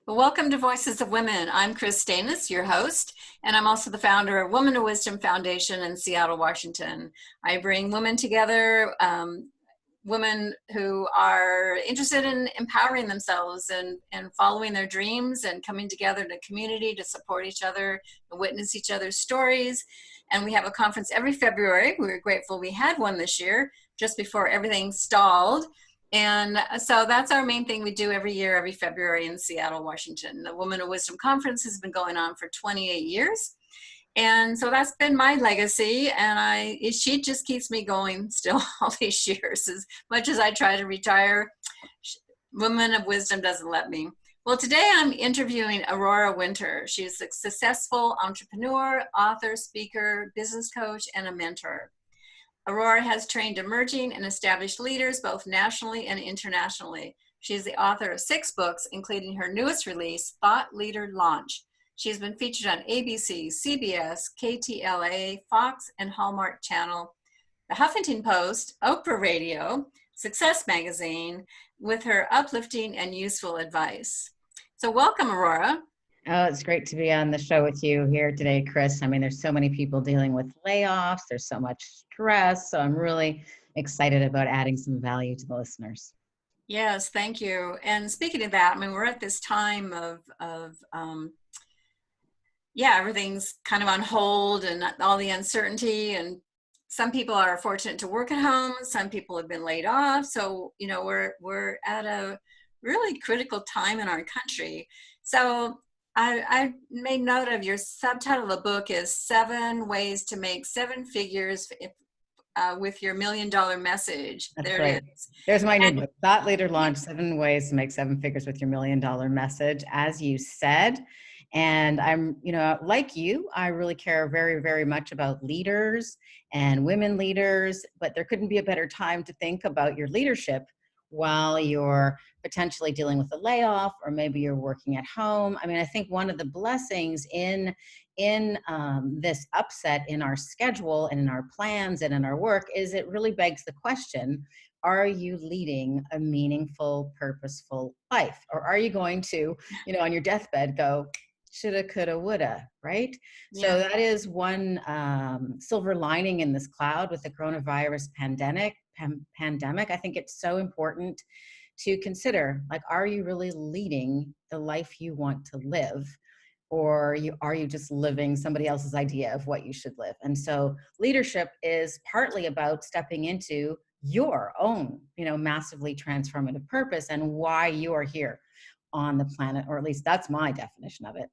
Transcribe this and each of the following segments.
Well, welcome to Voices of Women. I'm Kris Steinnes, your host, and I'm also the founder of Women of Wisdom Foundation in Seattle, Washington. I bring women together, women who are interested in empowering themselves and following their dreams and coming together in a community to support each other and witness each other's stories. And we have a conference every February. We were grateful we had one this year, just before everything stalled. And so that's our main thing we do every year, every February in Seattle, Washington. The Women of Wisdom Conference has been going on for 28 years. And so that's been my legacy. And she just keeps me going still all these years. As much as I try to retire, Women of Wisdom doesn't let me. Well, today I'm interviewing Aurora Winter. She's a successful entrepreneur, author, speaker, business coach, and a mentor. Aurora has trained emerging and established leaders both nationally and internationally. She is the author of 6 books, including her newest release, Thought Leader Launch. She has been featured on ABC, CBS, KTLA, Fox, and Hallmark Channel, the Huffington Post, Oprah Radio, Success Magazine, with her uplifting and useful advice. So welcome, Aurora. Oh, it's great to be on the show with you here today, Kris. I mean, there's so many people dealing with layoffs. There's so much stress. So I'm really excited about adding some value to the listeners. Yes, thank you. And speaking of that, I mean, we're at this time of everything's kind of on hold and all the uncertainty. And some people are fortunate to work at home. Some people have been laid off. So, you know, we're at a really critical time in our country. So I made note of your subtitle of the book is 7 Ways to Make 7 Figures with Your $1 million message. That's there right. it is. There's my new book, Thought Leader Launch, 7 Ways to Make 7 Figures with Your $1 million message, as you said. And I'm, like you, I really care very, very much about leaders and women leaders, but there couldn't be a better time to think about your leadership while you're potentially dealing with a layoff, or maybe you're working at home. I mean, I think one of the blessings in this upset in our schedule and in our plans and in our work is it really begs the question, are you leading a meaningful, purposeful life? Or are you going to, on your deathbed go, shoulda, coulda, woulda, right? Yeah. So that is one silver lining in this cloud with the coronavirus pandemic. I think it's so important to consider, like, are you really leading the life you want to live? Or are you just living somebody else's idea of what you should live? And so leadership is partly about stepping into your own, massively transformative purpose and why you are here on the planet, or at least that's my definition of it.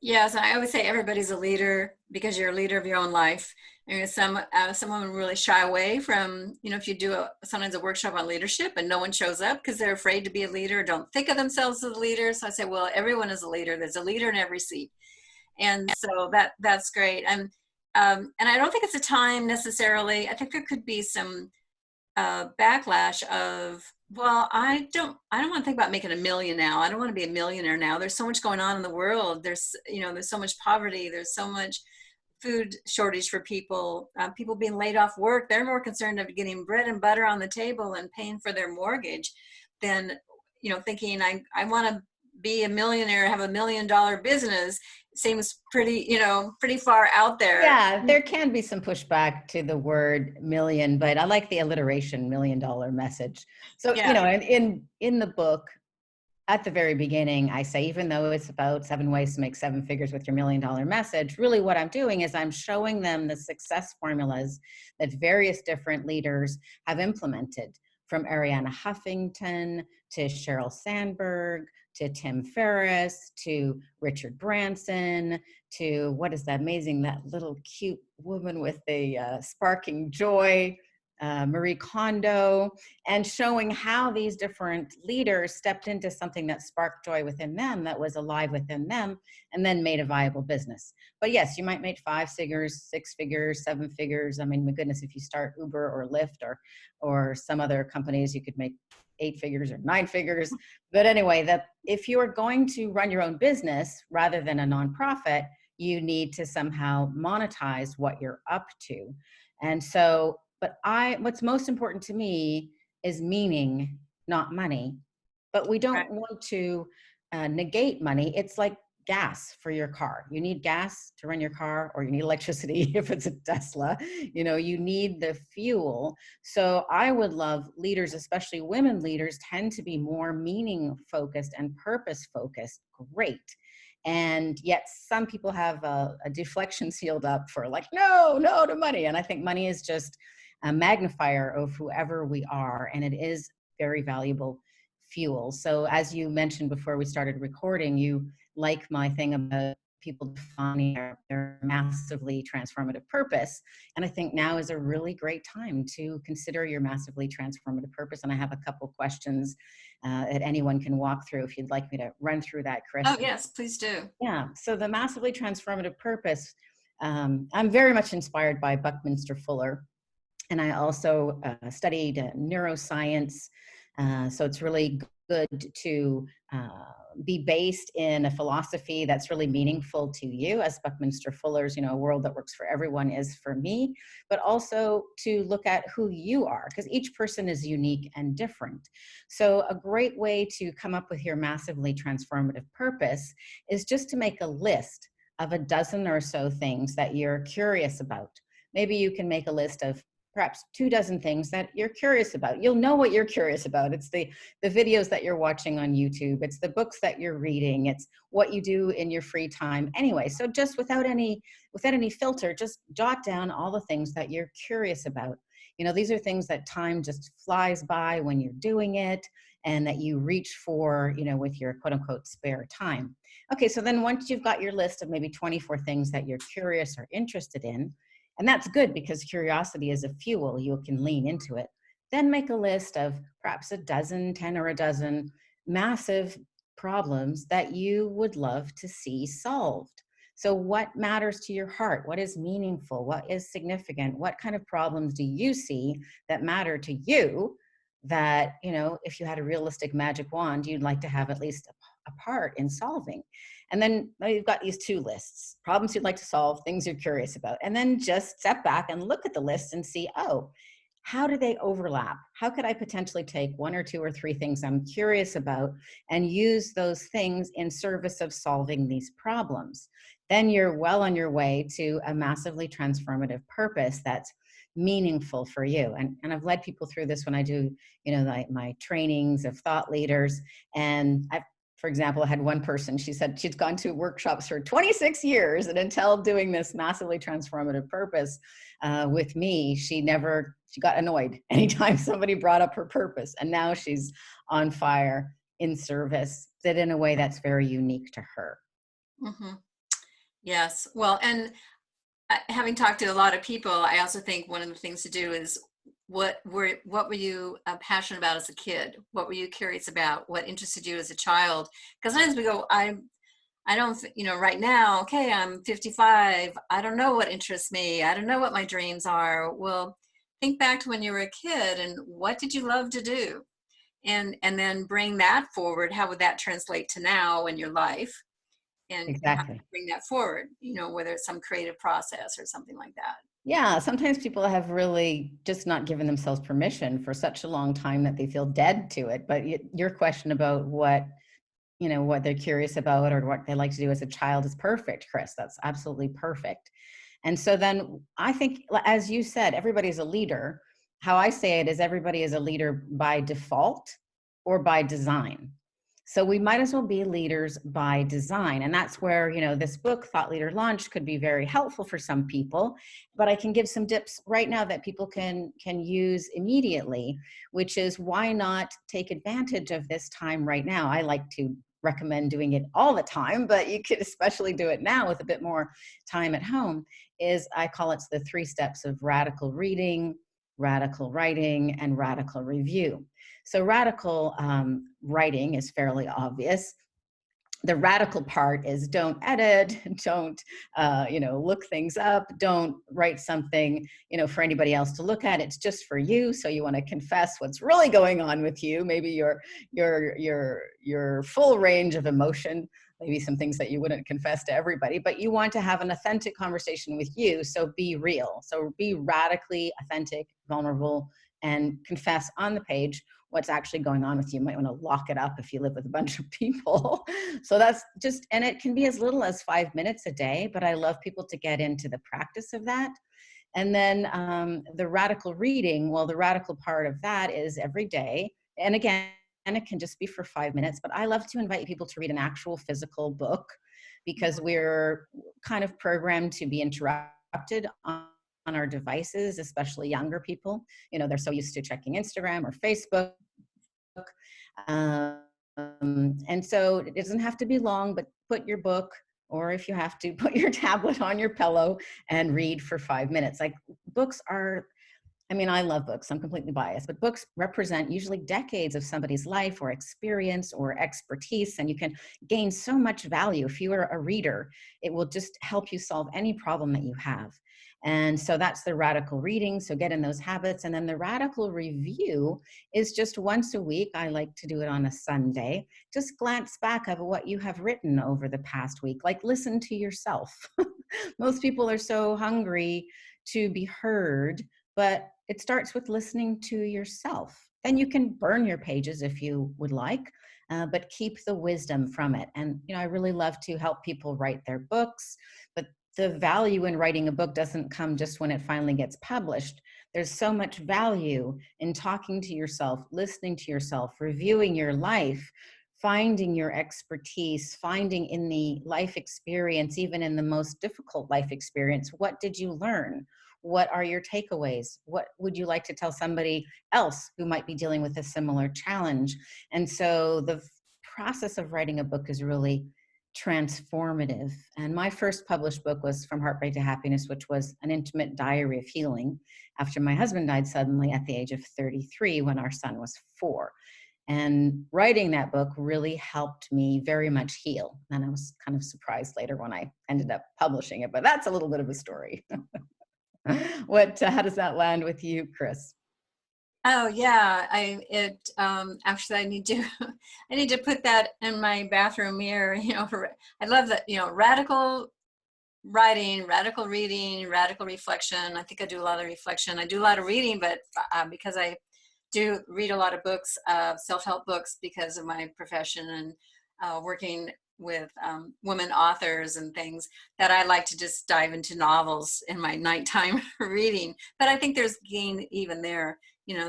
Yes, I always say everybody's a leader because you're a leader of your own life. And some women really shy away from, if you do sometimes a workshop on leadership and no one shows up because they're afraid to be a leader, don't think of themselves as a leader. So I say, well, everyone is a leader. There's a leader in every seat. And so that's great. And I don't think it's a time necessarily. I think there could be some backlash of, well, I don't want to think about making $1 million now. I don't want to be a millionaire now. There's so much going on in the world. There's so much poverty. There's so much food shortage for people, people being laid off work. They're more concerned of getting bread and butter on the table and paying for their mortgage than, thinking I want to be a millionaire, have $1 million business. Seems pretty far out there. Yeah, there can be some pushback to the word million, but I like the alliteration, $1 million message. So, yeah. In the book, at the very beginning, I say, even though it's about 7 ways to make 7 figures with your $1 million message, really what I'm doing is I'm showing them the success formulas that various different leaders have implemented, from Arianna Huffington to Sheryl Sandberg, to Tim Ferriss, to Richard Branson, to what is that little cute woman with the sparking joy, Marie Kondo, and showing how these different leaders stepped into something that sparked joy within them, that was alive within them, and then made a viable business. But yes, you might make 5 figures, 6 figures, 7 figures. I mean, my goodness, if you start Uber or Lyft or some other companies, you could make 8 figures or 9 figures. But anyway, that if you are going to run your own business rather than a nonprofit, you need to somehow monetize what you're up to. And so, what's most important to me is meaning, not money. But we don't want to negate money. It's like gas for your car. You need gas to run your car, or you need electricity if it's a Tesla. You need the fuel. So I would love leaders, especially women leaders, tend to be more meaning focused and purpose focused. Great. And yet some people have a deflection sealed up for like, no to money. And I think money is just a magnifier of whoever we are. And it is very valuable fuel. So as you mentioned before we started recording, you like my thing about people defining their massively transformative purpose. And I think now is a really great time to consider your massively transformative purpose. And I have a couple questions that anyone can walk through if you'd like me to run through that, Kris. Oh, yes, please do. Yeah. So the massively transformative purpose, I'm very much inspired by Buckminster Fuller. And I also studied neuroscience. So it's really good to be based in a philosophy that's really meaningful to you, as Buckminster Fuller's, a world that works for everyone is for me, but also to look at who you are, because each person is unique and different. So a great way to come up with your massively transformative purpose is just to make a list of a dozen or so things that you're curious about. Maybe you can make a list of perhaps 24 things that you're curious about. You'll know what you're curious about. It's the videos that you're watching on YouTube. It's the books that you're reading. It's what you do in your free time. Anyway, so just without any filter, just jot down all the things that you're curious about. These are things that time just flies by when you're doing it, and that you reach for, with your quote unquote spare time. Okay, so then once you've got your list of maybe 24 things that you're curious or interested in, and that's good because curiosity is a fuel, you can lean into it. Then make a list of perhaps 10 or a dozen massive problems that you would love to see solved. So what matters to your heart? What is meaningful? What is significant? What kind of problems do you see that matter to you that, if you had a realistic magic wand, you'd like to have at least a part in solving? And then now you've got these two lists: problems you'd like to solve, things you're curious about. And then just step back and look at the list and see, oh, how do they overlap? How could I potentially take 1 or 2 or 3 things I'm curious about and use those things in service of solving these problems? Then you're well on your way to a massively transformative purpose that's meaningful for you. And I've led people through this when I do, my trainings of thought leaders. And for example, I had one person, she said she'd gone to workshops for 26 years, and until doing this massively transformative purpose with me, she got annoyed anytime somebody brought up her purpose. And now she's on fire in service, that in a way that's very unique to her. Mm-hmm. Yes. Well, and having talked to a lot of people, I also think one of the things to do is what were you passionate about as a kid? What were you curious about? What interested you as a child? Because sometimes we go, I don't, right now, okay, I'm 55. I don't know what interests me. I don't know what my dreams are. Well, think back to when you were a kid and what did you love to do? And then bring that forward. How would that translate to now in your life? And exactly. Bring that forward, whether it's some creative process or something like that. Yeah, sometimes people have really just not given themselves permission for such a long time that they feel dead to it. But your question about what they're curious about or what they like to do as a child is perfect, Kris. That's absolutely perfect. And so then I think, as you said, everybody's a leader. How I say it is everybody is a leader by default or by design. So we might as well be leaders by design. And that's where, this book, Thought Leader Launch, could be very helpful for some people. But I can give some tips right now that people can use immediately, which is, why not take advantage of this time right now? I like to recommend doing it all the time, but you could especially do it now with a bit more time at home. I call it the 3 steps of radical reading, radical writing, and radical review. So radical writing is fairly obvious. The radical part is don't edit, don't, look things up, don't write something, for anybody else to look at. It's just for you. So you want to confess what's really going on with you. Maybe your full range of emotion, maybe some things that you wouldn't confess to everybody, but you want to have an authentic conversation with you. So be real. So be radically authentic, vulnerable, and confess on the page what's actually going on with you. You might want to lock it up if you live with a bunch of people. So that's just, and it can be as little as 5 minutes a day, but I love people to get into the practice of that. And then the radical reading, well, the radical part of that is every day. And again, and it can just be for 5 minutes, but I love to invite people to read an actual physical book because we're kind of programmed to be interrupted on our devices, especially younger people. You know, they're so used to checking Instagram or Facebook. Um, and so it doesn't have to be long, but put your book, or if you have to, put your tablet on your pillow and read for 5 minutes. Like books are, I mean, I love books. I'm completely biased, but books represent usually decades of somebody's life or experience or expertise, and you can gain so much value. If you are a reader, it will just help you solve any problem that you have. And so that's the radical reading. So get in those habits. And then the radical review is just once a week. I like to do it on a Sunday. Just glance back over what you have written over the past week, like listen to yourself. Most people are so hungry to be heard, but it starts with listening to yourself. Then you can burn your pages if you would like, but keep the wisdom from it. And, you know, I really love to help people write their books, but the value in writing a book doesn't come just when it finally gets published. There's so much value in talking to yourself, listening to yourself, reviewing your life, finding your expertise, finding in the life experience, even in the most difficult life experience, what did you learn? What are your takeaways? What would you like to tell somebody else who might be dealing with a similar challenge? And so the process of writing a book is really transformative. And my first published book was From Heartbreak to Happiness, which was an intimate diary of healing after my husband died suddenly at the age of 33 when our son was 4. And writing that book really helped me very much heal. And I was kind of surprised later when I ended up publishing it, but that's a little bit of a story. How does that land with you, Kris? Oh yeah, actually I need to I need to put that in my bathroom mirror. I love that, radical writing, radical reading, radical reflection. I think I do a lot of reflection. I do a lot of reading, but because I do read a lot of books, self-help books, because of my profession and working with women authors and things, that I like to just dive into novels in my nighttime reading. But I think there's gain even there,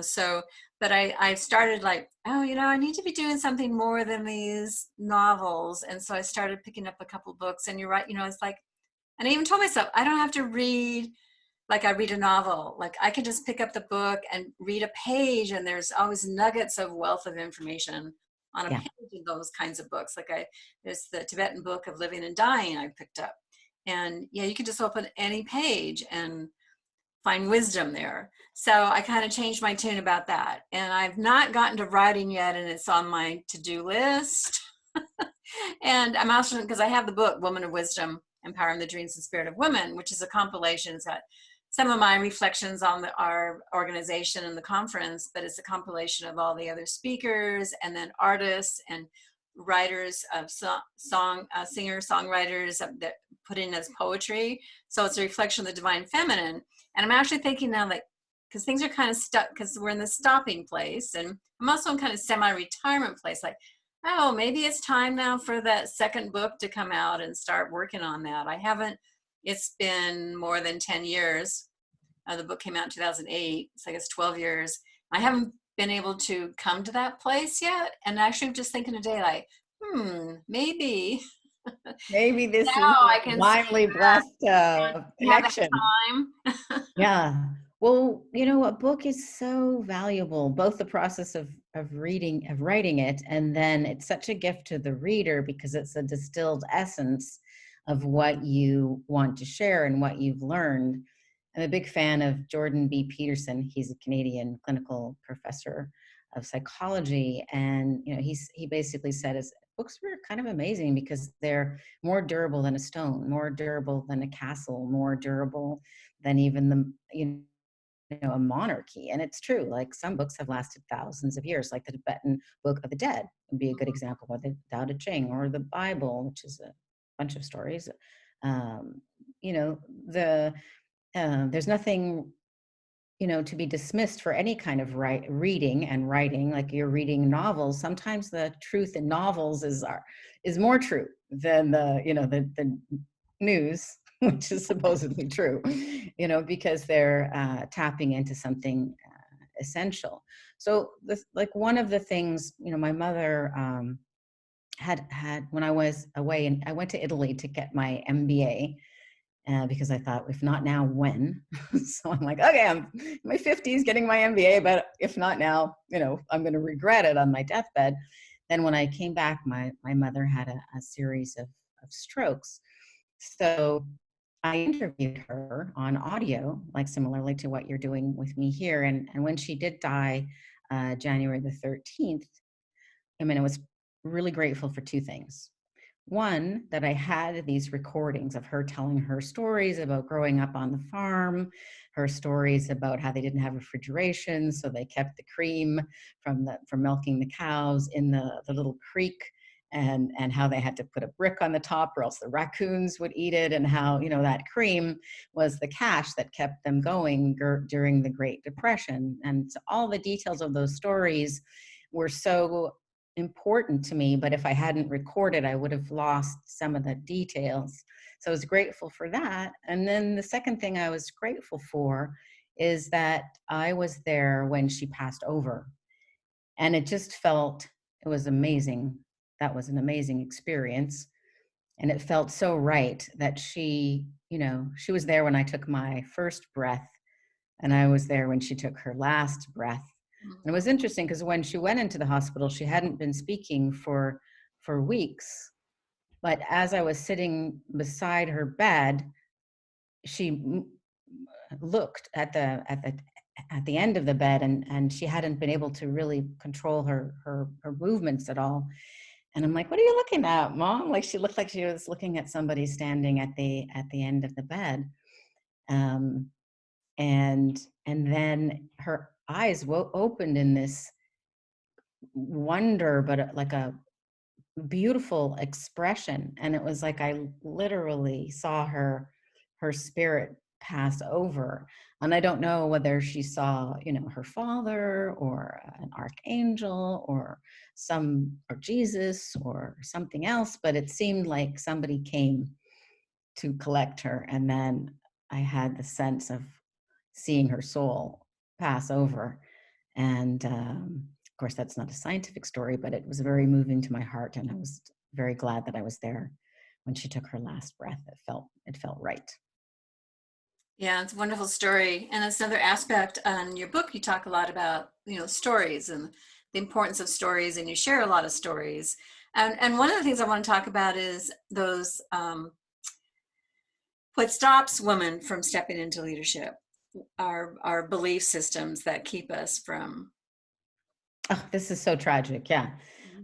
so, but I started like, oh, I need to be doing something more than these novels. And so I started picking up a couple books, and you're right, it's like, and I even told myself, I don't have to read like I read a novel. Like I can just pick up the book and read a page, and there's always nuggets of wealth of information on a Yeah. page in those kinds of books. There's the Tibetan Book of Living and Dying I picked up. And yeah, you can just open any page and find wisdom there. So I kind of changed my tune about that. And I've not gotten to writing yet, and it's on my to-do list. And I'm also, because I have the book, Woman of Wisdom, Empowering the Dreams and Spirit of Women, which is a compilation. It's got some of my reflections on our organization and the conference, but it's a compilation of all the other speakers and then artists and writers of singers, songwriters that put in as poetry. So it's a reflection of the divine feminine. And I'm actually thinking now, like, because things are kind of stuck, because we're in the stopping place, and I'm also in kind of semi-retirement place, like, oh, maybe it's time now for that second book to come out and start working on that. It's been more than 10 years. The book came out in 2008, so I guess 12 years. I haven't been able to come to that place yet. And actually I'm just thinking today, like, maybe Maybe this is now a I can divinely blessed have that connection. time. Yeah. Well, a book is so valuable, both the process of reading, of writing it, and then it's such a gift to the reader because it's a distilled essence of what you want to share and what you've learned. I'm a big fan of Jordan B. Peterson. He's a Canadian clinical professor of psychology. And, he basically said his books were kind of amazing because they're more durable than a stone, more durable than a castle, more durable than even a monarchy. And it's true, like some books have lasted thousands of years, like the Tibetan Book of the Dead would be a good example, or the Tao Te Ching, or the Bible, which is a bunch of stories. Um, you know, there's nothing to be dismissed for any kind of reading and writing. Like you're reading novels, sometimes the truth in novels is more true than the news, which is supposedly true, because they're tapping into something essential. So like one of the things, my mother had when I was away, and I went to Italy to get my MBA, because I thought, if not now, when? So I'm like, okay, I'm in my 50s getting my MBA, but if not now, I'm going to regret it on my deathbed. Then when I came back, my mother had a series of strokes. So I interviewed her on audio, like similarly to what you're doing with me here. And when she did die, January the 13th, I was really grateful for two things. One, that I had these recordings of her telling her stories about growing up on the farm, her stories about how they didn't have refrigeration, so they kept the cream from milking the cows in the little creek, and how they had to put a brick on the top or else the raccoons would eat it, and how, that cream was the cash that kept them going during the Great Depression. And so all the details of those stories were so important to me, but if I hadn't recorded, I would have lost some of the details. So I was grateful for that. And then the second thing I was grateful for is that I was there when she passed over. And it was amazing. That was an amazing experience. And it felt so right that she was there when I took my first breath, and I was there when she took her last breath. And it was interesting because when she went into the hospital, she hadn't been speaking for weeks. But as I was sitting beside her bed, she looked at the end of the bed, and she hadn't been able to really control her movements at all. And I'm like, "What are you looking at, Mom?" Like she looked like she was looking at somebody standing at the end of the bed. And then her eyes opened in this wonder, but like a beautiful expression. And it was like I literally saw her spirit pass over. And I don't know whether she saw, her father or an archangel or Jesus or something else, but it seemed like somebody came to collect her. And then I had the sense of seeing her soul pass over. And of course, that's not a scientific story, but it was very moving to my heart. And I was very glad that I was there when she took her last breath. It felt right. Yeah, it's a wonderful story. And it's another aspect on your book. You talk a lot about, stories and the importance of stories, and you share a lot of stories. And one of the things I want to talk about is those, what stops women from stepping into leadership, our belief systems that keep us from. Oh, this is so tragic. Yeah.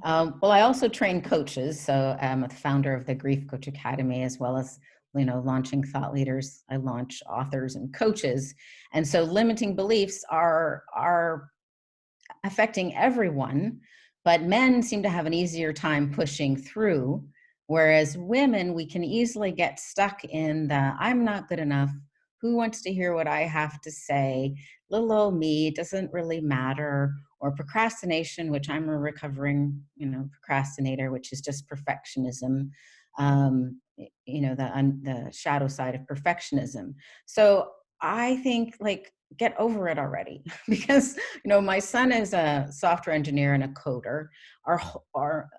Well, I also train coaches. So I'm a founder of the Grief Coach Academy, as well as, launching thought leaders. I launch authors and coaches. And so limiting beliefs are affecting everyone, but men seem to have an easier time pushing through. Whereas women, we can easily get stuck in the, I'm not good enough. Who wants to hear what I have to say? Little old me, it doesn't really matter. Or procrastination, which I'm a recovering, procrastinator, which is just perfectionism, the shadow side of perfectionism. So I think, like, get over it already, because, my son is a software engineer and a coder. Our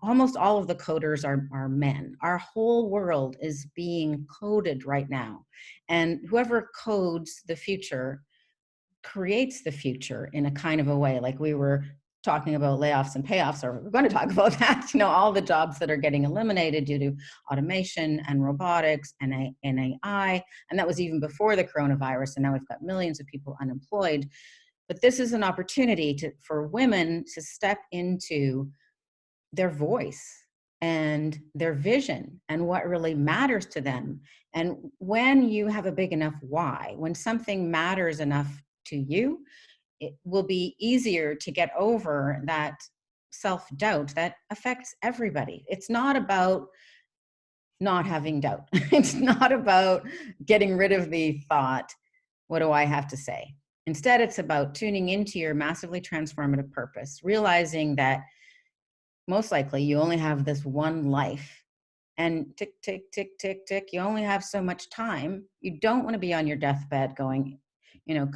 almost all of the coders are men. Our whole world is being coded right now. And whoever codes the future creates the future in a kind of a way. Like we were talking about layoffs and payoffs, or we're going to talk about that, all the jobs that are getting eliminated due to automation and robotics and AI. And that was even before the coronavirus. And now we've got millions of people unemployed. But this is an opportunity for women to step into their voice and their vision and what really matters to them. And when you have a big enough why, when something matters enough to you, it will be easier to get over that self-doubt that affects everybody. It's not about not having doubt. It's not about getting rid of the thought, what do I have to say? Instead, it's about tuning into your massively transformative purpose, realizing that most likely you only have this one life, and tick, tick, tick, tick, tick, you only have so much time. You don't want to be on your deathbed going,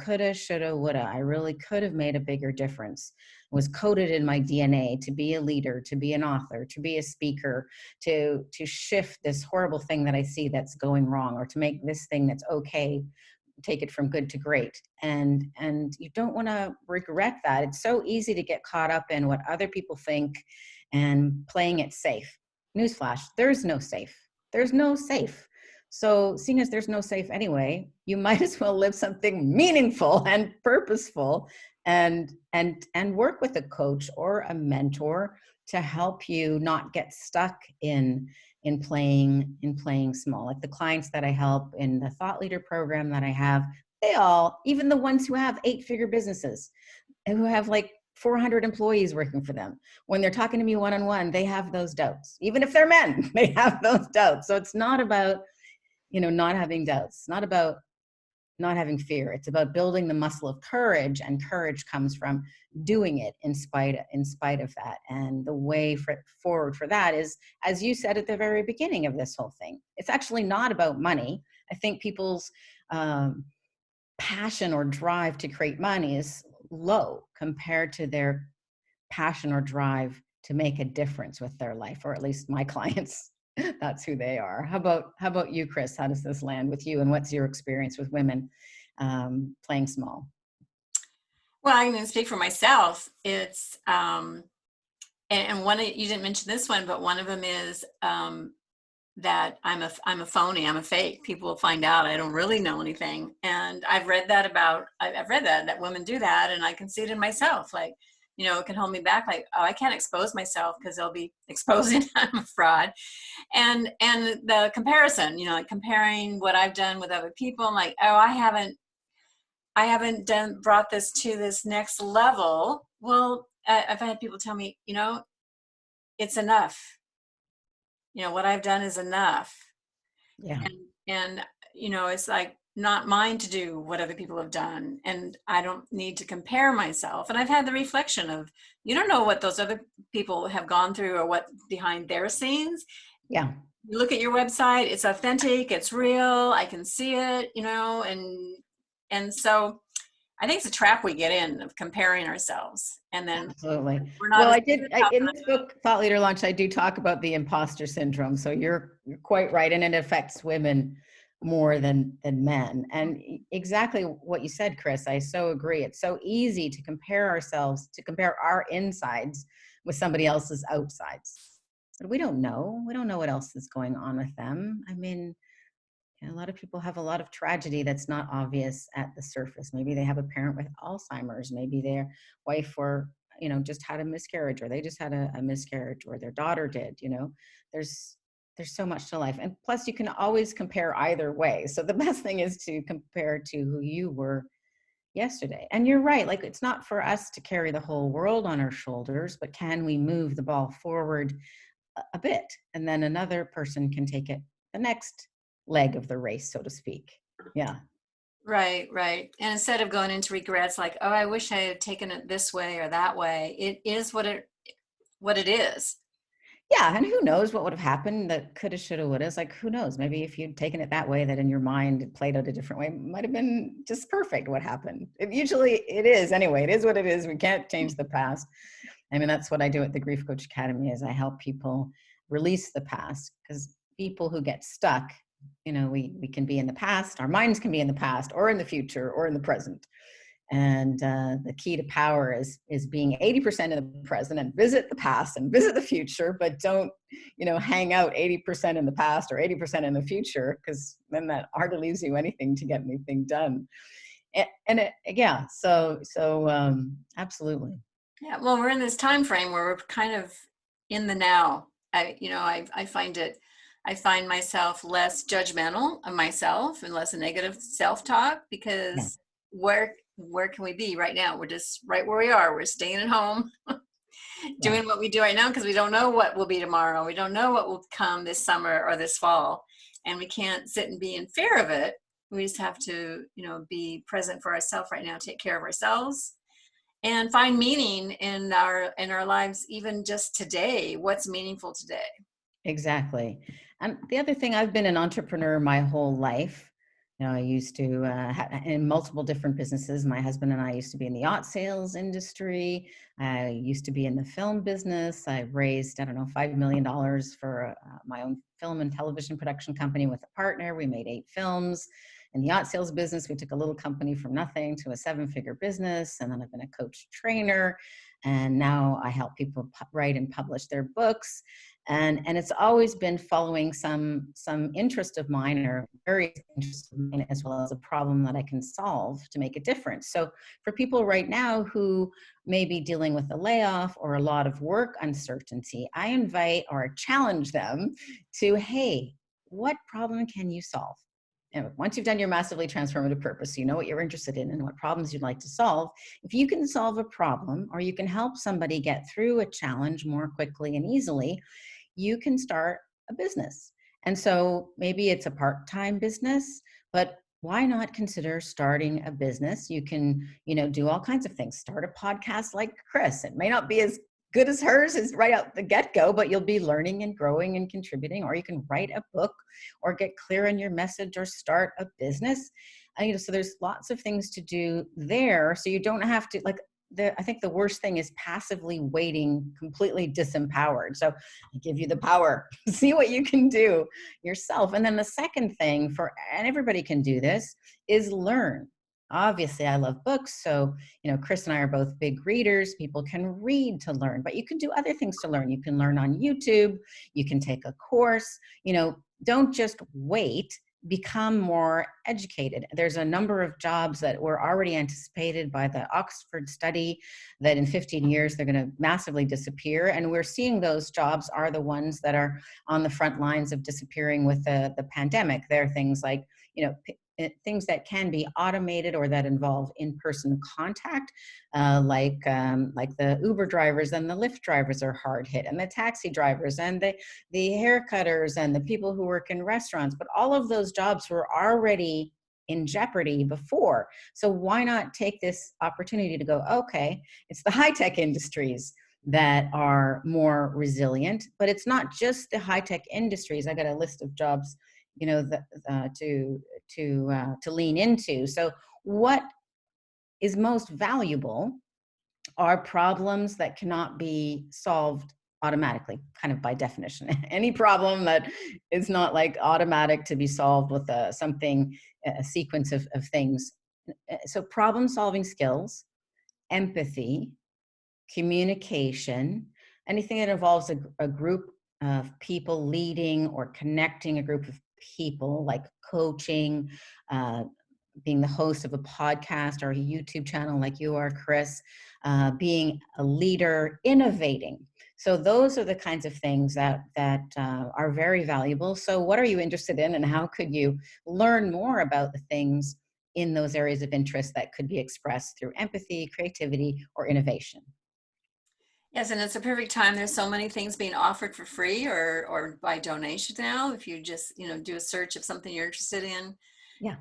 coulda, shoulda, woulda. I really could have made a bigger difference. It was coded in my DNA to be a leader, to be an author, to be a speaker, to shift this horrible thing that I see that's going wrong, or to make this thing that's okay, take it from good to great. And you don't want to regret that. It's so easy to get caught up in what other people think and playing it safe. Newsflash, there's no safe. There's no safe. So seeing as there's no safe anyway, you might as well live something meaningful and purposeful, and work with a coach or a mentor to help you not get stuck in playing small. Like the clients that I help in the Thought Leader program that I have, they all, even the ones who have 8-figure businesses and who have like 400 employees working for them, when they're talking to me one-on-one, they have those doubts. Even if they're men, they have those doubts. So it's not about, not having doubts. It's not about not having fear. It's about building the muscle of courage, and courage comes from doing it in spite of that. And the way forward for that is, as you said at the very beginning of this whole thing, it's actually not about money. I think people's passion or drive to create money is low compared to their passion or drive to make a difference with their life, or at least my clients. That's who they are. How about you, Kris? How does this land with you, and what's your experience with women playing small? Well, I'm going to speak for myself. It's and one of, you didn't mention this one, but one of them is that I'm a phony. I'm a fake. People will find out I don't really know anything. And I've read that women do that, and I can see it in myself. Like, it can hold me back. Like, oh, I can't expose myself because they'll be exposing I'm a fraud. And the comparison, like comparing what I've done with other people. I'm like, oh, I haven't brought this to this next level. Well, I've had people tell me, it's enough. What I've done is enough. Yeah. And it's like not mine to do what other people have done. And I don't need to compare myself. And I've had the reflection of, you don't know what those other people have gone through or what behind their scenes. Yeah. You look at your website, it's authentic, it's real, I can see it, and so I think it's a trap we get in of comparing ourselves. And then Absolutely. we're not Well, as in this book, Thought Leader Launch, I do talk about the imposter syndrome. So you're quite right. And it affects women more than men. And exactly what you said, Kris, I so agree. It's so easy to compare ourselves, to compare our insides with somebody else's outsides. But we don't know. We don't know what else is going on with them. I mean, a lot of people have a lot of tragedy that's not obvious at the surface. Maybe they have a parent with Alzheimer's. Maybe their wife or, just had a miscarriage, or they just had a miscarriage, or their daughter did, there's so much to life. And plus you can always compare either way. So the best thing is to compare to who you were yesterday. And you're right. Like, it's not for us to carry the whole world on our shoulders, but can we move the ball forward a bit? And then another person can take it the next leg of the race, so to speak. Yeah. Right. And instead of going into regrets, like, oh, I wish I had taken it this way or that way, it is what it is. Yeah. And who knows what would have happened that coulda, shoulda, woulda. Like, who knows? Maybe if you'd taken it that way, that in your mind it played out a different way, might have been just perfect what happened. Usually it is anyway. It is what it is. We can't change the past. I mean, that's what I do at the Grief Coach Academy, is I help people release the past, because people who get stuck, we can be in the past, our minds can be in the past or in the future or in the present. And the key to power is being 80% in the present, and visit the past and visit the future, but don't, hang out 80% in the past or 80% in the future, because then that hardly leaves you anything to get anything done. Yeah, so absolutely. Yeah. Well, we're in this time frame where we're kind of in the now. I find myself less judgmental of myself and less negative self-talk, Yeah. because where can we be right now? We're just right where we are. We're staying at home, Yeah. doing what we do right now, because we don't know what will be tomorrow. We don't know what will come this summer or this fall, and we can't sit and be in fear of it. We just have to, be present for ourselves right now, take care of ourselves, and find meaning in our lives, even just today. What's meaningful today? Exactly. And the other thing, I've been an entrepreneur my whole life. I used to in multiple different businesses. My husband and I used to be in the yacht sales industry. I used to be in the film business. I raised, I don't know, $5 million for my own film and television production company with a partner. We made 8 films. In the yacht sales business, we took a little company from nothing to a 7-figure business. And then I've been a coach trainer. And now I help people write and publish their books. And it's always been following some interest of mine, or very interest of mine, as well as a problem that I can solve to make a difference. So for people right now who may be dealing with a layoff or a lot of work uncertainty, I invite or challenge them to, hey, what problem can you solve? And once you've done your massively transformative purpose, you know what you're interested in and what problems you'd like to solve. If you can solve a problem, or you can help somebody get through a challenge more quickly and easily, you can start a business. And so maybe it's a part-time business, but why not consider starting a business? You can, do all kinds of things. Start a podcast like Kris. It may not be as good as hers is right out the get-go, but you'll be learning and growing and contributing. Or you can write a book, or get clear on your message, or start a business. So there's lots of things to do there. So you don't have to, I think the worst thing is passively waiting, completely disempowered. So I give you the power, see what you can do yourself. And then the second thing and everybody can do this, is learn. Obviously, I love books. So, Kris and I are both big readers. People can read to learn, but you can do other things to learn. You can learn on YouTube. You can take a course. Don't just wait. Become more educated. There's a number of jobs that were already anticipated by the Oxford study that in 15 years they're going to massively disappear. And we're seeing those jobs are the ones that are on the front lines of disappearing with the pandemic. They're things like, things that can be automated or that involve in-person contact, like the Uber drivers and the Lyft drivers are hard hit, and the taxi drivers and the hair cutters and the people who work in restaurants. But all of those jobs were already in jeopardy before. So why not take this opportunity to go, okay, it's the high-tech industries that are more resilient, but it's not just the high-tech industries. I got a list of jobs, to lean into. So what is most valuable are problems that cannot be solved automatically, kind of by definition. Any problem that is not like automatic to be solved with a sequence of things. So problem solving skills, empathy, communication, anything that involves a group of people, leading or connecting a group of people, like coaching, being the host of a podcast or a YouTube channel like you are, Kris, being a leader, innovating. So those are the kinds of things that are very valuable. So what are you interested in, and how could you learn more about the things in those areas of interest that could be expressed through empathy, creativity, or innovation? Yes, and it's a perfect time. There's so many things being offered for free or by donation now. If you just, do a search of something you're interested in, Yeah.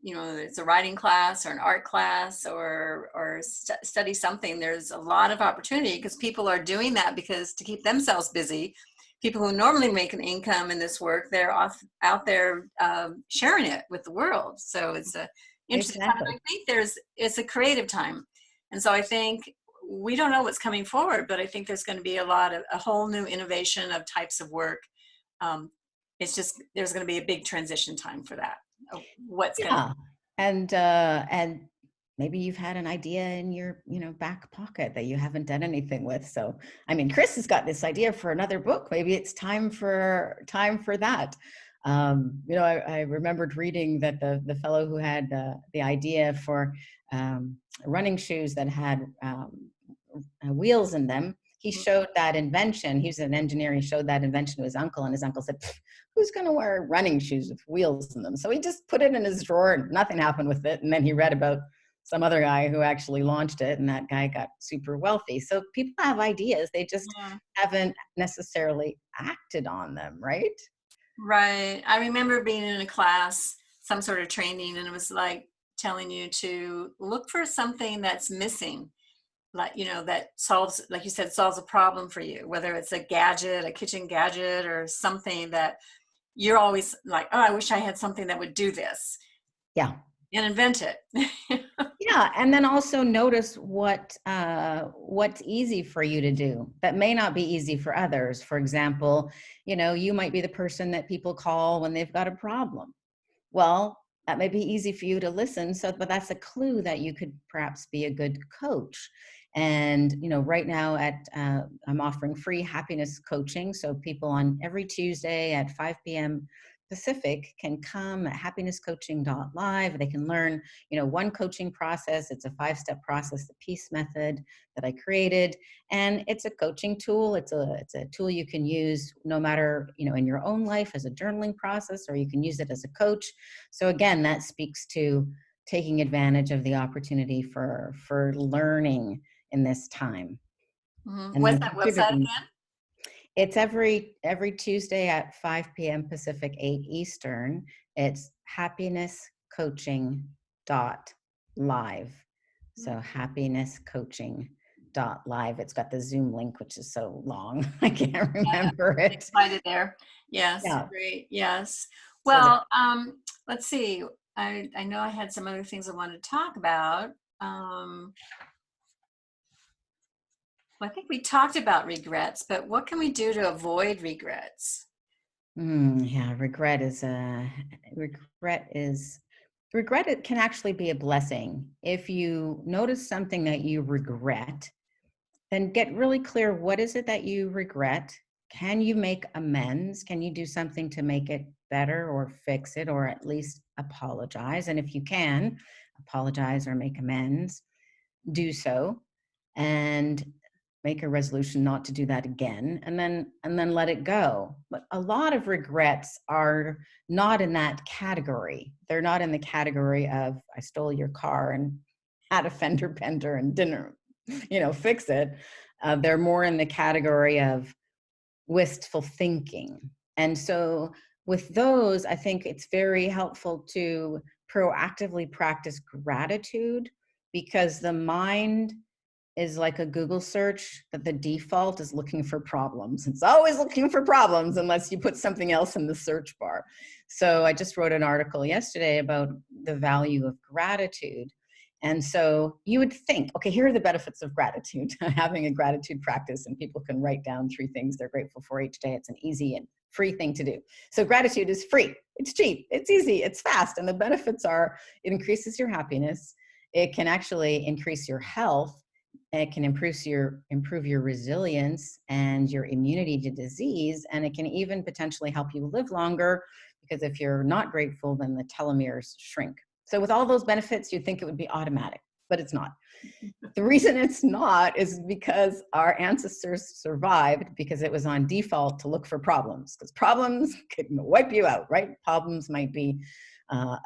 it's a writing class or an art class or study something. There's a lot of opportunity because people are doing that because to keep themselves busy. People who normally make an income in this work, they're out there sharing it with the world. So it's a interesting time. Exactly. I think it's a creative time. And so I think we don't know what's coming forward, but I think there's going to be a whole new innovation of types of work. It's just, there's going to be a big transition time for that. What's going to Yeah. And maybe you've had an idea in your, back pocket that you haven't done anything with. So, I mean, Kris has got this idea for another book. Maybe it's time for that. I remembered reading that the fellow who had the idea for running shoes that had wheels in them, he showed that invention. He was an engineer. He showed that invention to his uncle, and his uncle said, who's going to wear running shoes with wheels in them? So he just put it in his drawer and nothing happened with it. And then he read about some other guy who actually launched it, and that guy got super wealthy. So people have ideas. They just haven't necessarily acted on them, right? Right. I remember being in a class some sort of training, and it was like telling you to look for something that's missing, like, that solves, like you said, solves a problem for you, whether it's a gadget, a kitchen gadget, or something that you're always like, oh, I wish I had something that would do this, Yeah. and invent it. Yeah, and then also notice what's easy for you to do that may not be easy for others. For example, you might be the person that people call when they've got a problem. Well, that may be easy for you to listen. So, but that's a clue that you could perhaps be a good coach. And, right now I'm offering free happiness coaching. So people on every Tuesday at 5 p.m. Pacific can come at happinesscoaching.live. They can learn, one coaching process. It's a 5-step process, the PEACE method that I created. And it's a coaching tool. It's a tool you can use no matter, in your own life as a journaling process, or you can use it as a coach. So again, that speaks to taking advantage of the opportunity for learning in this time. Mm-hmm. And What's then that website again? it's every Tuesday at 5 p.m. Pacific, 8 Eastern. It's happinesscoaching.live. So happinesscoaching.live. It's got the Zoom link, which is so long. I can't remember it. Excited there. Yes. Yeah. Great. Yes. So Well, let's see. I know I had some other things I wanted to talk about. Well, I think we talked about regrets, but what can we do to avoid regrets? yeah, regret. It can actually be a blessing. If you notice something that you regret, then get really clear. What is it that you regret? Can you make amends? Can you do something to make it better or fix it, or at least apologize? And if you can apologize or make amends, do so, and make a resolution not to do that again, and then let it go. But a lot of regrets are not in that category. They're not in the category of, I stole your car and had a fender bender and didn't fix it. They're more in the category of wistful thinking. And so with those, I think it's very helpful to proactively practice gratitude, because the mind is like a Google search, that the default is looking for problems. It's always looking for problems unless you put something else in the search bar. So I just wrote an article yesterday about the value of gratitude. And so you would think, okay, here are the benefits of gratitude, having a gratitude practice, and people can write down 3 things they're grateful for each day. It's an easy and free thing to do. So gratitude is free, it's cheap, it's easy, it's fast. And the benefits are, it increases your happiness. It can actually increase your health. It can improve your resilience and your immunity to disease. And it can even potentially help you live longer, because if you're not grateful, then the telomeres shrink. So with all those benefits, you'd think it would be automatic, but it's not. The reason it's not is because our ancestors survived because it was on default to look for problems, because problems could wipe you out, right? Problems might be a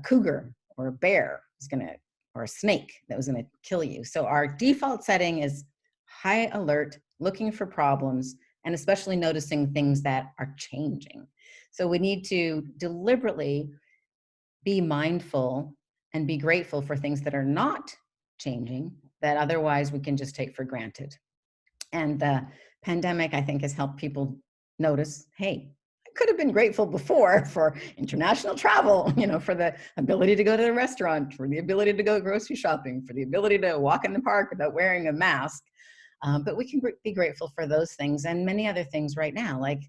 cougar or a bear or a snake that was going to kill you. So our default setting is high alert, looking for problems, and especially noticing things that are changing. So we need to deliberately be mindful and be grateful for things that are not changing, that otherwise we can just take for granted. And the pandemic, I think, has helped people notice, hey, I could have been grateful before for international travel, for the ability to go to the restaurant, for the ability to go grocery shopping, for the ability to walk in the park without wearing a mask. But we can be grateful for those things and many other things right now. Like,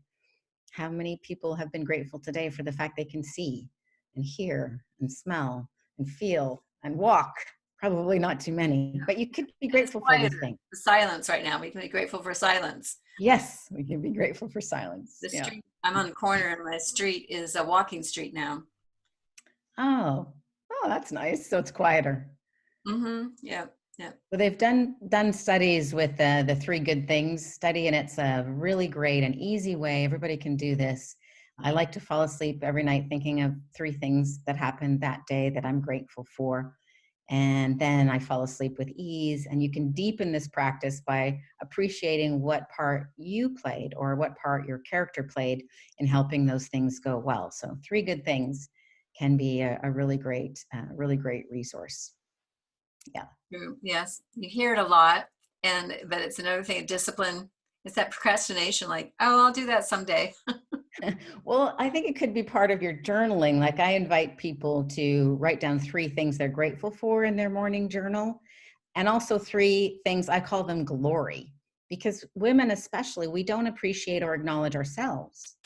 how many people have been grateful today for the fact they can see and hear and smell and feel and walk? Probably not too many, but you could be grateful for these things. The silence right now. We can be grateful for silence. Yes, we can be grateful for silence. The street, I'm on the corner, and my street is a walking street now. Oh, that's nice. So it's quieter. Mm-hmm. Yeah. Yeah. Well, they've done studies with the 3 good things study, and it's a really great and easy way. Everybody can do this. I like to fall asleep every night thinking of 3 things that happened that day that I'm grateful for. And then I fall asleep with ease. And you can deepen this practice by appreciating what part you played or what part your character played in helping those things go well. So 3 good things can be a really great resource. Yeah. True. Yes, you hear it a lot, but it's another thing, discipline. It's that procrastination, like, oh, I'll do that someday. Well, I think it could be part of your journaling. Like I invite people to write down 3 things they're grateful for in their morning journal. And also 3 things, I call them glory, because women especially, we don't appreciate or acknowledge ourselves.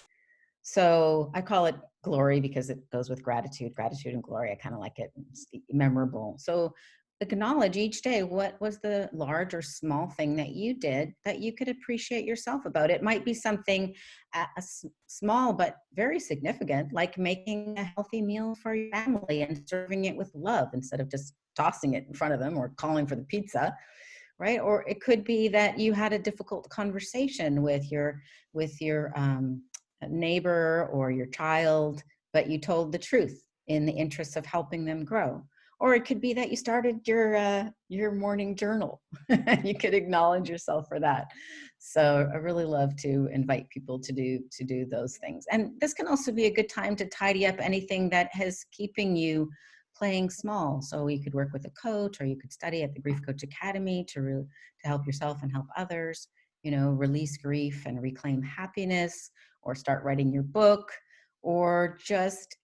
So I call it glory because it goes with gratitude and glory. I kind of like it. It's memorable. So acknowledge each day what was the large or small thing that you did that you could appreciate yourself about. It might be something small but very significant, like making a healthy meal for your family and serving it with love instead of just tossing it in front of them or calling for the pizza, right? Or it could be that you had a difficult conversation with your neighbor or your child, but you told the truth in the interest of helping them grow. Or it could be that you started your morning journal. You could acknowledge yourself for that. So I really love to invite people to do those things. And this can also be a good time to tidy up anything that is keeping you playing small. So you could work with a coach, or you could study at the Grief Coach Academy to help yourself and help others. You know, release grief and reclaim happiness, or start writing your book, or just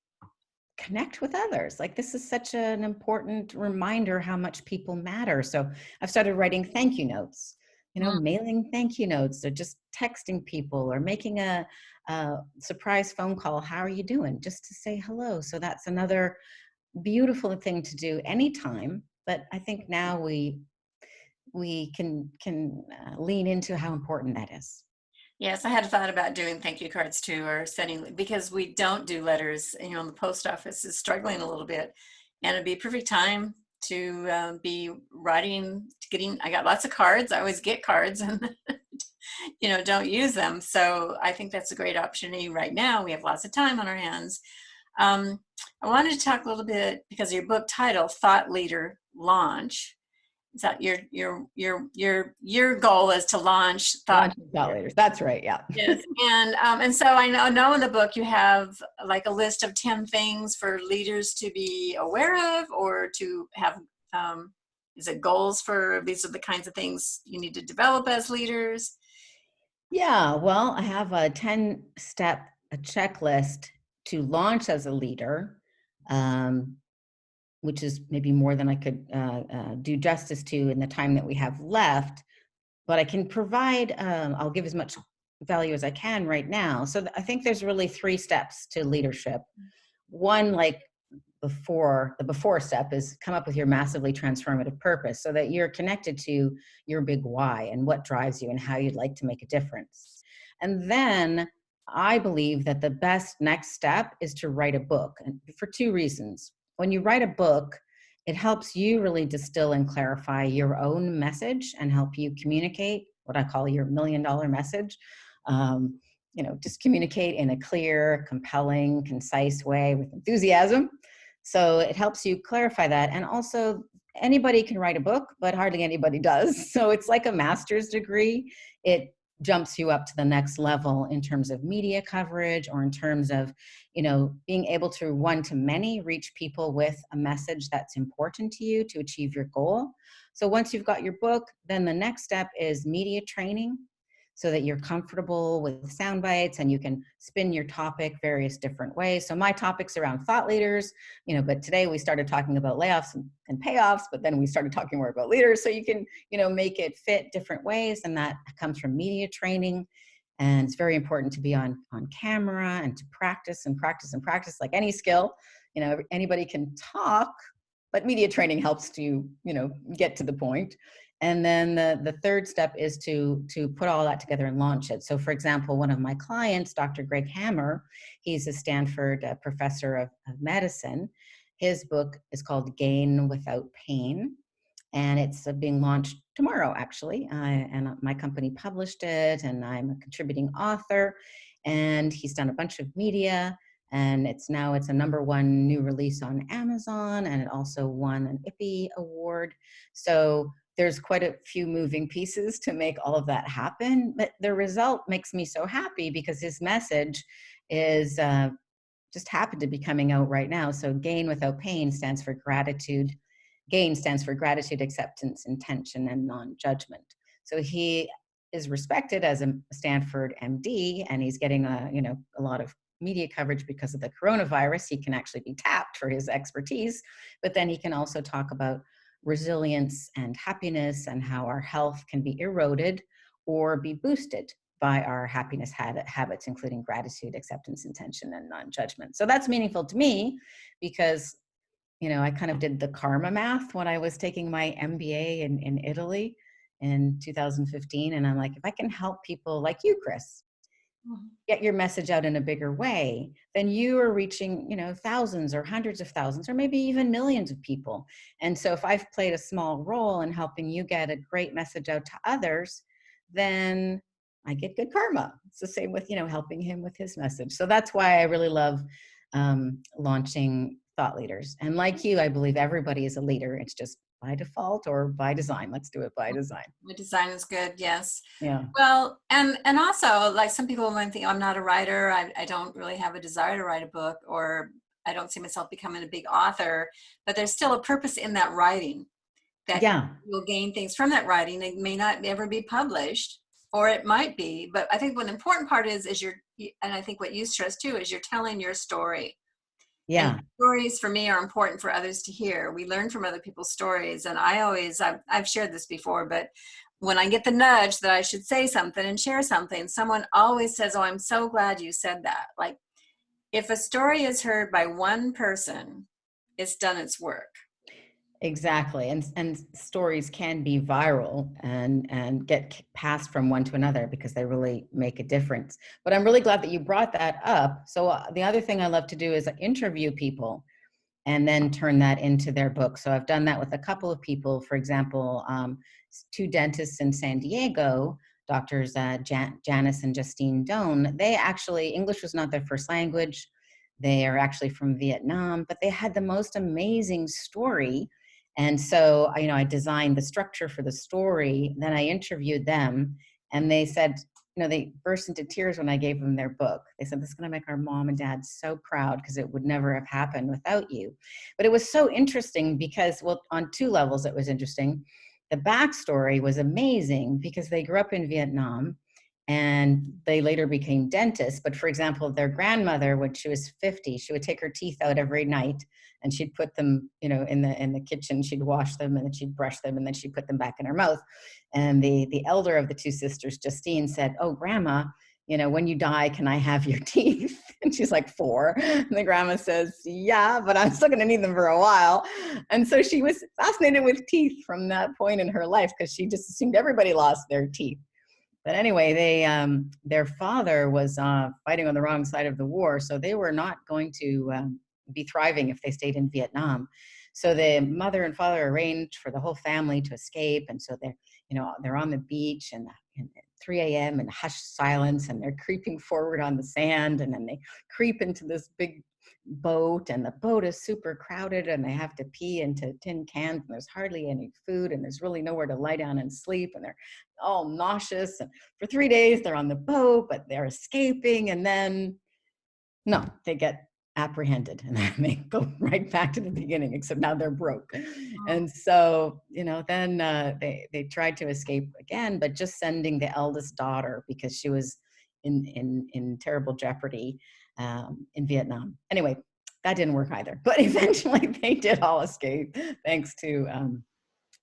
connect with others. Like this is such an important reminder how much people matter. So I've started writing thank you notes, Mm. mailing thank you notes, or just texting people, or making a surprise phone call. How are you doing? Just to say hello. So that's another beautiful thing to do anytime. But I think now we can lean into how important that is. Yes, I had thought about doing thank you cards too, or sending, because we don't do letters. The post office is struggling a little bit, and it'd be a perfect time to be writing, getting. I got lots of cards. I always get cards, and don't use them. So I think that's a great opportunity right now. We have lots of time on our hands. Um, I wanted to talk a little bit because of your book title, Thought Leader Launch. Is that your goal is to launch Thought Launching thought Leader? leaders. That's right. Yeah. Yes, and so I know in the book you have like a list of 10 things for leaders to be aware of, or to have. Is it goals for these are the kinds of things you need to develop as leaders? Yeah, well, I have a 10-step checklist to launch as a leader, um, which is maybe more than I could do justice to in the time that we have left. But I can provide, I'll give as much value as I can right now. So I think there's really 3 steps to leadership. One, like the before step, is come up with your massively transformative purpose so that you're connected to your big why and what drives you and how you'd like to make a difference. And then I believe that the best next step is to write a book, and for 2 reasons. When you write a book, it helps you really distill and clarify your own message and help you communicate what I call your $1,000,000 message. Um, just communicate in a clear, compelling, concise way with enthusiasm. So it helps you clarify that. And also, anybody can write a book, but hardly anybody does. So it's like a master's degree. It jumps you up to the next level in terms of media coverage, or in terms of, being able to one to many reach people with a message that's important to you to achieve your goal. So once you've got your book, then the next step is media training, so that you're comfortable with sound bites and you can spin your topic various different ways. So my topic's around thought leaders, but today we started talking about layoffs and payoffs, but then we started talking more about leaders. So you can, make it fit different ways. And that comes from media training. And it's very important to be on camera and to practice and practice and practice, like any skill. Anybody can talk, but media training helps to, get to the point. And then the third step is to put all that together and launch it. So for example, one of my clients, Dr. Greg Hammer, he's a Stanford professor of medicine. His book is called Gain Without Pain, and it's being launched tomorrow, actually. And my company published it, and I'm a contributing author. And he's done a bunch of media, And it's a #1 new release on Amazon, and it also won an IPPY award. So there's quite a few moving pieces to make all of that happen. But the result makes me so happy because his message is just happened to be coming out right now. So GAIN without pain stands for gratitude. GAIN stands for gratitude, acceptance, intention, and non-judgment. So he is respected as a Stanford MD, and he's getting a lot of media coverage because of the coronavirus. He can actually be tapped for his expertise, but then he can also talk about resilience and happiness and how our health can be eroded or be boosted by our happiness habits, including gratitude, acceptance, intention, and non-judgment. So that's meaningful to me because, I kind of did the karma math when I was taking my MBA in Italy in 2015. And I'm like, if I can help people like you, Kris, get your message out in a bigger way, then you are reaching, thousands or hundreds of thousands, or maybe even millions of people. And so if I've played a small role in helping you get a great message out to others, then I get good karma. It's the same with, helping him with his message. So that's why I really love launching thought leaders. And like you, I believe everybody is a leader. It's just by default or by design. Let's do it by design. The design is good, yes. Yeah. Well, and also, like, some people might think I'm not a writer. I don't really have a desire to write a book, or I don't see myself becoming a big author. But there's still a purpose in that writing, that Yeah. you'll gain things from that writing. It may not ever be published, or it might be. But I think one important part is and I think what you stress too, is you're telling your story. Yeah. And stories for me are important for others to hear. We learn from other people's stories. And I've shared this before, but when I get the nudge that I should say something and share something, someone always says, "Oh, I'm so glad you said that." Like, if a story is heard by one person, it's done its work. Exactly. And stories can be viral and get passed from one to another because they really make a difference. But I'm really glad that you brought that up. So the other thing I love to do is interview people and then turn that into their book. So I've done that with a couple of people. For example, 2 dentists in San Diego, doctors Janice and Justine Doan. They actually, English was not their first language. They are actually from Vietnam, but they had the most amazing story. And so, I designed the structure for the story. Then I interviewed them, and they said, they burst into tears when I gave them their book. They said, "This is going to make our mom and dad so proud because it would never have happened without you." But it was so interesting because, well, on 2 levels, it was interesting. The backstory was amazing because they grew up in Vietnam and they later became dentists. But for example, their grandmother, when she was 50, she would take her teeth out every night and she'd put them, in the kitchen. She'd wash them and then she'd brush them and then she'd put them back in her mouth. And the elder of the 2 sisters, Justine, said, "Oh, Grandma, when you die, can I have your teeth?" And she's like 4. And the grandma says, "Yeah, but I'm still going to need them for a while." And so she was fascinated with teeth from that point in her life because she just assumed everybody lost their teeth. But anyway, their father was fighting on the wrong side of the war, so they were not going to be thriving if they stayed in Vietnam. So the mother and father arranged for the whole family to escape, and so they're on the beach and 3 a.m. in hushed silence, and they're creeping forward on the sand, and then they creep into this big boat, and the boat is super crowded, and they have to pee into tin cans, and there's hardly any food, and there's really nowhere to lie down and sleep, and they're all nauseous. And for 3 days they're on the boat, but they're escaping, and then they get apprehended and then they go right back to the beginning, except now they're broke. And so, then they tried to escape again, but just sending the eldest daughter because she was in terrible jeopardy in Vietnam. Anyway, that didn't work either. But eventually they did all escape thanks to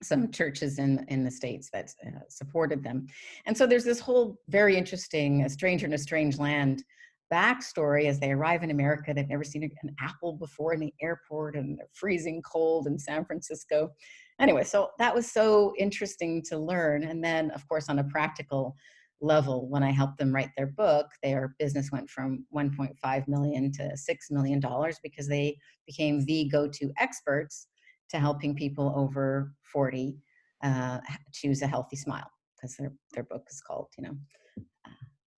some churches in the States that supported them. And so there's this whole very interesting A Stranger in a Strange Land backstory as they arrive in America. They've never seen an apple before in the airport, and they're freezing cold in San Francisco. Anyway, so that was so interesting to learn. And then, of course, on a practical level, when I helped them write their book, their business went from $1.5 million to $6 million because they became the go-to experts to helping people over 40 choose a healthy smile, because their book is called,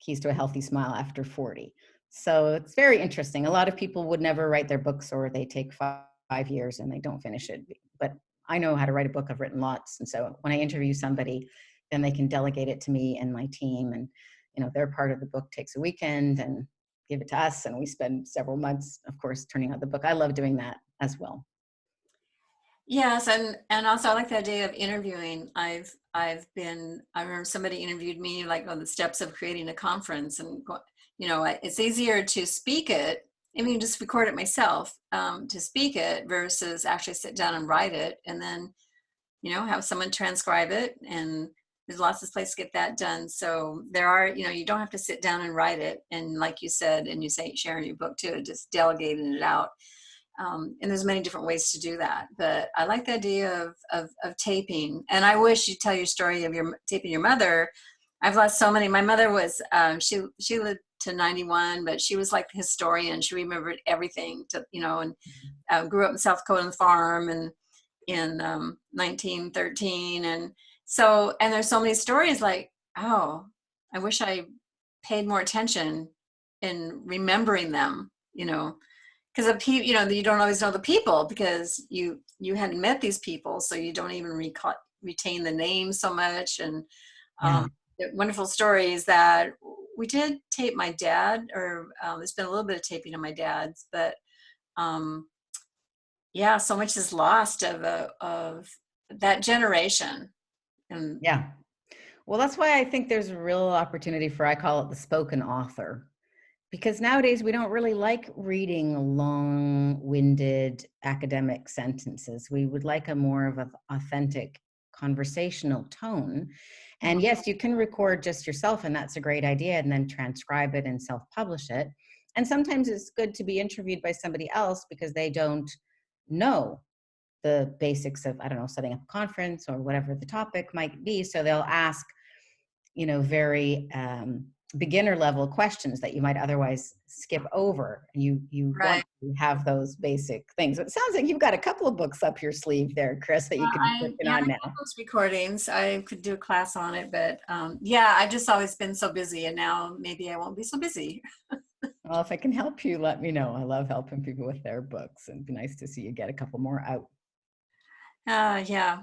Keys to a Healthy Smile After 40. So it's very interesting. A lot of people would never write their books, or they take 5 years and they don't finish it. But I know how to write a book. I've written lots. And so when I interview somebody, then they can delegate it to me and my team. And, their part of the book takes a weekend and give it to us. And we spend several months, of course, turning out the book. I love doing that as well. Yes, and also I like the idea of interviewing. I remember somebody interviewed me like on the steps of creating a conference, and it's easier to speak it. I mean, just record it myself, to speak it versus actually sit down and write it, and then have someone transcribe it. And there's lots of places to get that done. So there are, you don't have to sit down and write it. And like you said, and you say sharing your book too, just delegating it out. And there's many different ways to do that, but I like the idea of taping. And I wish you'd tell your story of your taping your mother. I've lost so many. My mother was, she lived to 91, but she was like the historian. She remembered everything and grew up in South Dakota on the farm and in 1913. And there's so many stories like, oh, I wish I paid more attention in remembering them, because of people, you don't always know the people because you hadn't met these people, so you don't even retain the name so much. And Yeah. wonderful stories that we did tape my dad, or there's been a little bit of taping of my dad's, but yeah, so much is lost of that generation. And Yeah. Well, that's why I think there's a real opportunity for, I call it the spoken author. Because nowadays we don't really like reading long-winded academic sentences. We would like a more of an authentic conversational tone. And yes, you can record just yourself, and that's a great idea, and then transcribe it and self-publish it. And sometimes it's good to be interviewed by somebody else because they don't know the basics of, I don't know, setting up a conference or whatever the topic might be. So they'll ask, very beginner level questions that you might otherwise skip over. And you want right. to have those basic things. It sounds like you've got a couple of books up your sleeve there, Kris, that you could be working Yeah, I on have now. those recordings. I could do a class on it, but yeah, I've just always been so busy, and now maybe I won't be so busy. Well, if I can help you, let me know. I love helping people with their books, and it'd be nice to see you get a couple more out. Yeah.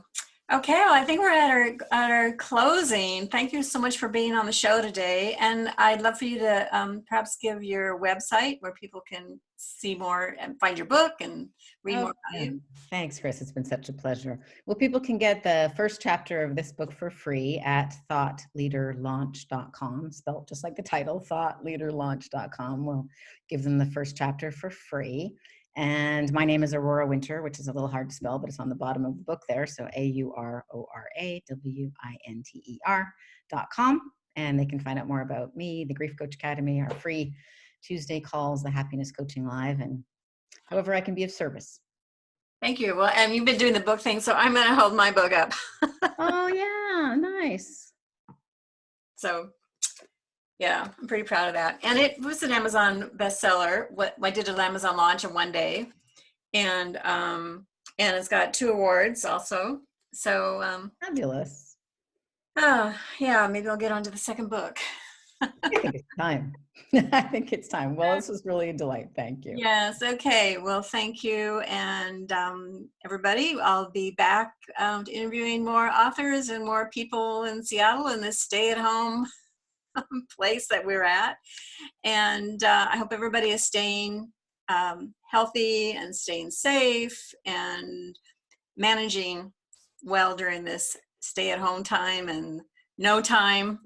Okay, well, I think we're at our closing. Thank you so much for being on the show today, and I'd love for you to perhaps give your website where people can see more and find your book and read more Oh, about yeah. you. Thanks, Kris. It's been such a pleasure. Well, people can get the first chapter of this book for free at thoughtleaderlaunch.com, spelled just like the title, thoughtleaderlaunch.com. We'll give them the first chapter for free. And my name is Aurora Winter, which is a little hard to spell, but it's on the bottom of the book there. So AuroraWinter.com. And they can find out more about me, the Grief Coach Academy, our free Tuesday calls, the Happiness Coaching Live, and however I can be of service. Thank you. Well, and you've been doing the book thing, so I'm going to hold my book up. Oh, yeah, nice. So yeah, I'm pretty proud of that. And it was an Amazon bestseller. I did an Amazon launch in one day, and it's got 2 awards also. So Fabulous. yeah, maybe I'll get on to the second book. I think it's time. I think it's time. Well, this was really a delight. Thank you. Yes. Okay. Well, thank you. And everybody, I'll be back interviewing more authors and more people in Seattle in this stay-at-home place that we're at. And I hope everybody is staying healthy and staying safe and managing well during this stay-at-home time and no time.